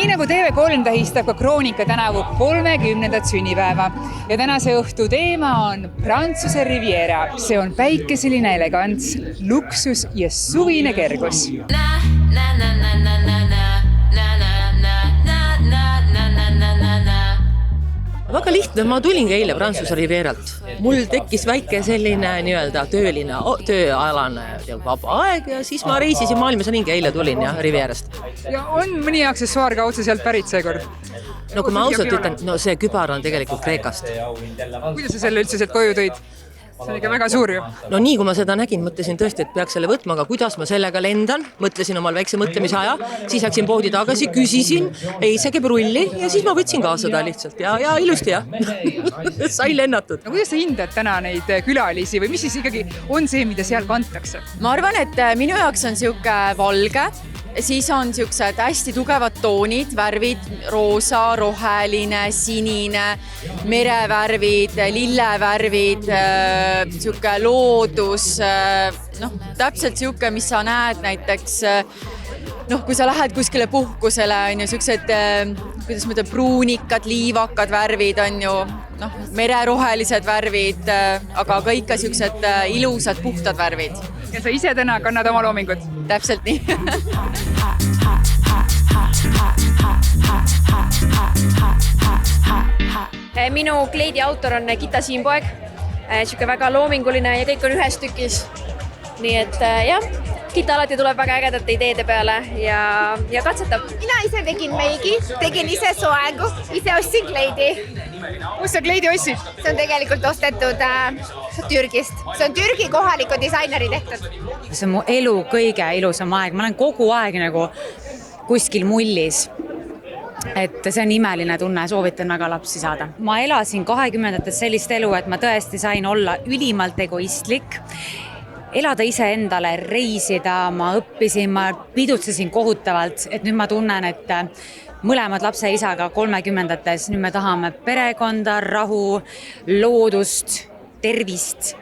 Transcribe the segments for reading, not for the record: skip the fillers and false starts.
Nii nagu TV3 tähistab ka Kroonika tänavu 30. sünnipäeva ja tänase õhtu teema on Prantsuse Riviera. See on päikeseline elegants, luksus ja suvine kergus. Väga lihtne, ma tulingi eile Prantsuse Rivieralt. Mul tekkis väike selline tööalane vaba aeg ja siis ma reisisin maailmas ringi, eile tulin Rivierast. Ja on mõni aksessuaar ka otse sealt pärit seekord? No kui ma ausalt ütlen, see kübar on tegelikult Kreekast. Kuidas sa selle üldse sealt koju tõid? See on ikka väga suur ju. No nii, kui ma seda nägin, mõtlesin tõesti, et peaks selle võtma, aga kuidas ma sellega lendan, mõtlesin omal väikse mõtlemise aja, siis läksin poodi tagasi, küsisin, ei, see käib rulli ja siis ma võtsin ka seda lihtsalt ja ilusti sai lennatud. No kuidas sa hindad täna neid külalisi või mis siis ikkagi on see, mida seal kantakse? Ma arvan, et minu jaoks on siuke valge, siis on siuksed hästi tugevad toonid, värvid, roosa, roheline, sinine, merevärvid, lillevärvid, siuke loodus, täpselt siuke, mis sa näed näiteks, kui sa lähed kuskile puhkusele, on ju, siuksed, kuidas ma ütlen, pruunikad, liivakad värvid, on ju, mererohelised värvid, aga ka ikka siuksed ilusad, puhtad värvid. Ja sa ise täna kannad oma loomingut? Täpselt nii. Minu kleidi autor on Gita Siinpoeg, siuke väga loominguline ja kõik on ühes tükis. Nii et jah, Gita alati tuleb väga ägedate ideede peale ja katsetab. Mina ise tegin meigi, tegin ise soengu, ise ostsin kleidi. Kus sa kleidi ostsid? See on tegelikult ostetud Türgist. See on Türgi kohaliku disaineri tehtud. See on mu elu kõige ilusam aeg. Ma olen kogu aeg nagu kuskil mullis. Et see on imeline tunne, soovitan väga lapsi saada. Ma elasin 20-ndates sellist elu, et ma tõesti sain olla ülimalt egoistlik, elada ise endale, reisida, ma õppisin, ma pidutsesin kohutavalt, et nüüd ma tunnen, et mõlemad lapse isaga 30-ndates, nüüd me tahame perekonda, rahu, loodust, tervist.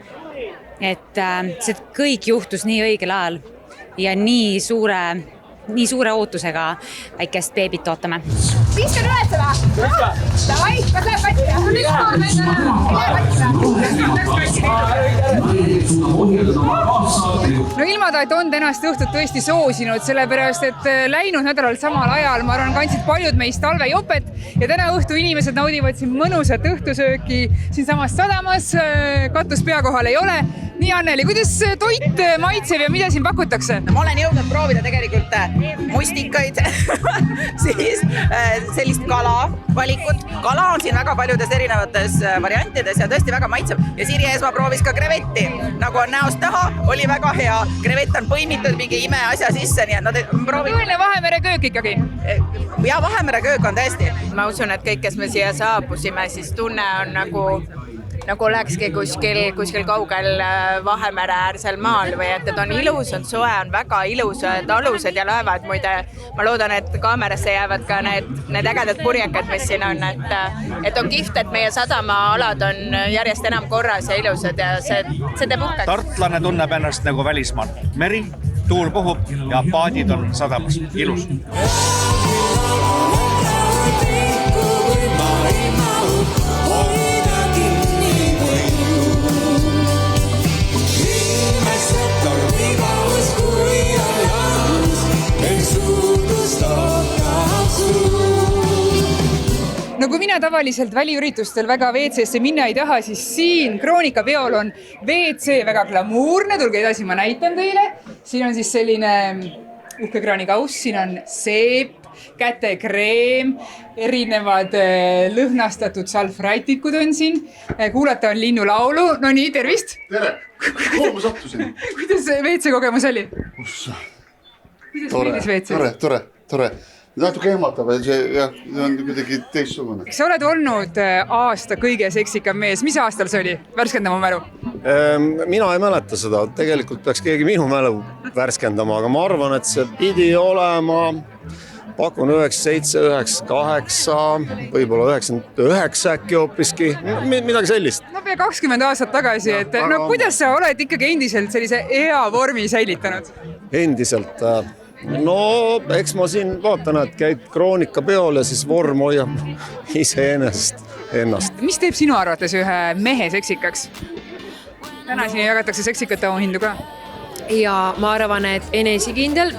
Et see kõik juhtus nii õigel ajal ja nii suure ootusega väikest beebit ootame. 59 või? Davai, kas läheb No ilmataat on tänast õhtut tõesti soosinud, sellepärast et läinud nädalal samal ajal, ma arvan, kandsid paljud meist talvejopet ja täna õhtu inimesed naudivad siin mõnusat õhtusööki siin samas sadamas, katus pea kohal ei ole. Nii, Anneli, kuidas toit maitsev ja mida siin pakutakse? Ma olen jõudnud proovida tegelikult mustikaid, siis sellist kala valikut. Kala on siin väga paljudes erinevates variantides ja tõesti väga maitsev. Ja Siri Eesmaa proovis ka krevetti, nagu on näost taha, oli väga hea. Krevett on põimitud mingi ime asja sisse, nii et nad proovivad. Tõeline Vahemere köök ikkagi? Ja Vahemere köök on tõesti. Ma usun, et kõik, kes me siia saabusime, siis tunne on nagu olekski kuskil kaugel Vahemere äärsel maal või et on ilus, on soe, on väga ilusad alused ja laevad. Muide, ma loodan, et kaamerasse jäävad ka need ägedad purjekad, mis siin on, et on kihvt, et meie sadamaalad on järjest enam korras ja ilusad ja see teeb uhkeks. Tartlane tunneb ennast nagu välismaal. Meri, tuul puhub ja paadid on sadamas. Ilus. No kui mina tavaliselt väliüritustel väga WC-sse minna ei taha, siis siin Kroonika peol on WC väga glamuurne. Tulge edasi, ma näitan teile. Siin on siis selline uhke kraanikauss, siin on seep, kätekreem, erinevad lõhnastatud salfratikud on siin. Kuulata on linnulaulu. No nii, tervist! Tere! Kuhu ma sattusin? Kuidas WC kogemus oli? Kuidas meeldis WC? Tore. Natuke ehmatab, see on kuidagi teistsugune. Sa oled olnud aasta kõige seksikam mees. Mis aastal see oli? Värskendama mälu? Mina ei mäleta seda. Tegelikult peaks keegi minu mälu värskendama, aga ma arvan, et see pidi olema, pakun 97, 98, võib-olla 99 äkki hoopiski, midagi sellist. No pea 20 aastat tagasi, et kuidas sa oled ikkagi endiselt sellise hea vormi säilitanud? Endiselt. no eks ma siin vaatan, et käid kroonikapeol ja siis vorm hoiab iseenesest ennast. Mis teeb sinu arvates ühe mehe seksikaks? Täna siin jagatakse seksikate auhindu ka. Ja ma arvan, et enesekindel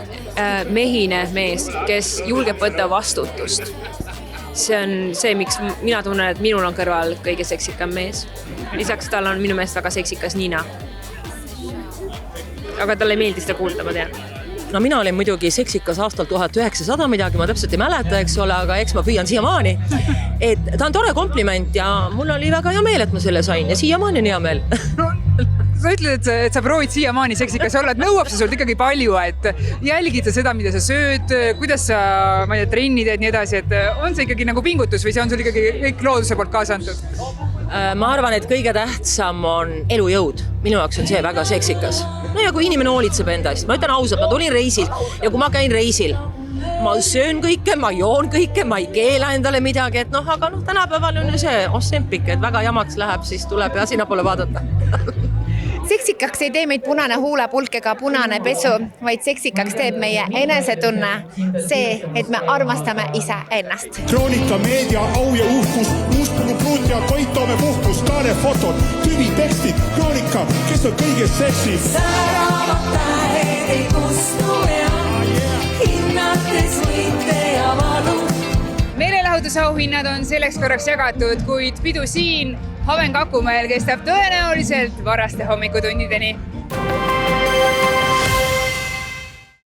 mehine mees, kes julgeb võtta vastutust. See on see, miks mina tunnen, et minul on kõrval kõige seksikam mees. Lisaks tal on minu meelest väga seksikas nina. Aga talle ei meeldi seda kuulda, ma tean. No mina olin muidugi seksikas aastal 1900 midagi, ma täpselt ei mäleta, eks ole, aga eks ma püüan siiamaani. Et ta on tore kompliment ja mul oli väga hea meel, et ma selle sain ja siiamaani on hea meel. No, sa ütled, et sa proovid siiamaani seksikas olla, et nõuab sa sult ikkagi palju, et jälgid sa seda, mida sa sööd, kuidas sa, ma ei tea, trenni teed, nii edasi, et on see ikkagi nagu pingutus või see on sul ikkagi kõik looduse poolt kaasa antud? Ma arvan, et kõige tähtsam on elujõud. Minu jaoks on see väga seksikas. No ja kui inimene hoolitseb enda eest, ma ütlen ausalt, ma tulin reisil ja kui ma käin reisil, ma söön kõike, ma joon kõike, ma ei keela endale midagi, et aga tänapäeval on ju see ostempik, et väga jamaks läheb, siis tuleb ja sinna poole vaadata. Seksikaks ei tee meid punane huulepulk ega punane pesu, vaid seksikaks teeb meie enesetunne. See, et me armastame ise ennast. Kroonika meedia, au ja uhkus, uuspunud pruut ja Koit Toome puhkus, kaane fotod, tüvi tekstid, Kroonika, kes on kõige seksis. Säravad tähed ei kustu ja hinnates võite ja valu. Meelelahutusauhinnad on selleks korraks jagatud, kuid pidu siin Haven Kakumäel kestab tõenäoliselt varaste hommikutundideni.